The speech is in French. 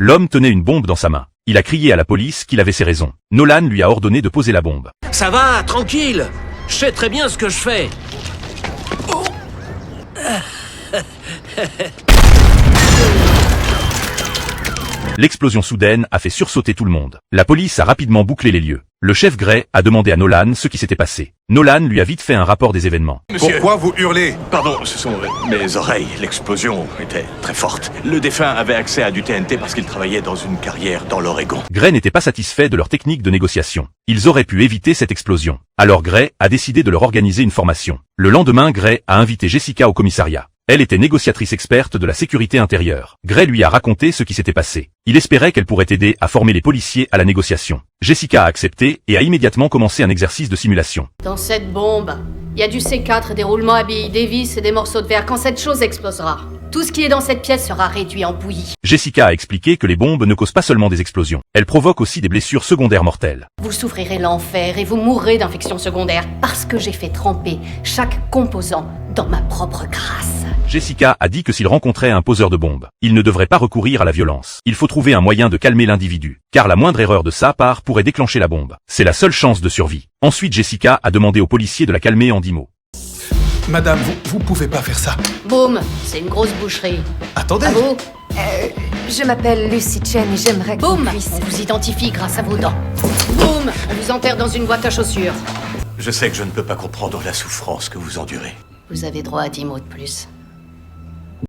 L'homme tenait une bombe dans sa main. Il a crié à la police qu'il avait ses raisons. Nolan lui a ordonné de poser la bombe. Ça va, tranquille. Je sais très bien ce que je fais. L'explosion soudaine a fait sursauter tout le monde. La police a rapidement bouclé les lieux. Le chef Gray a demandé à Nolan ce qui s'était passé. Nolan lui a vite fait un rapport des événements. Monsieur, pourquoi vous hurlez? Pardon, ce sont mes oreilles. L'explosion était très forte. Le défunt avait accès à du TNT parce qu'il travaillait dans une carrière dans l'Oregon. Gray n'était pas satisfait de leur technique de négociation. Ils auraient pu éviter cette explosion. Alors Gray a décidé de leur organiser une formation. Le lendemain, Gray a invité Jessica au commissariat. Elle était négociatrice experte de la sécurité intérieure. Gray lui a raconté ce qui s'était passé. Il espérait qu'elle pourrait aider à former les policiers à la négociation. Jessica a accepté et a immédiatement commencé un exercice de simulation. Dans cette bombe, il y a du C4, des roulements à billes, des vis et des morceaux de verre. Quand cette chose explosera, tout ce qui est dans cette pièce sera réduit en bouillie. Jessica a expliqué que les bombes ne causent pas seulement des explosions. Elles provoquent aussi des blessures secondaires mortelles. Vous souffrirez l'enfer et vous mourrez d'infections secondaires parce que j'ai fait tremper chaque composant dans ma propre crasse. Jessica a dit que s'il rencontrait un poseur de bombes, il ne devrait pas recourir à la violence. Il faut trouver un moyen de calmer l'individu, car la moindre erreur de sa part pourrait déclencher la bombe. C'est la seule chance de survie. Ensuite, Jessica a demandé aux policiers de la calmer en 10 mots. Madame, vous pouvez pas faire ça. Boum, c'est une grosse boucherie. Attendez. À vous. Je m'appelle Lucy Chen et j'aimerais que Boum, vous puissiez... on vous identifie grâce à vos dents. Boum, on vous enterre dans une boîte à chaussures. Je sais que je ne peux pas comprendre la souffrance que vous endurez. Vous avez droit à 10 mots de plus.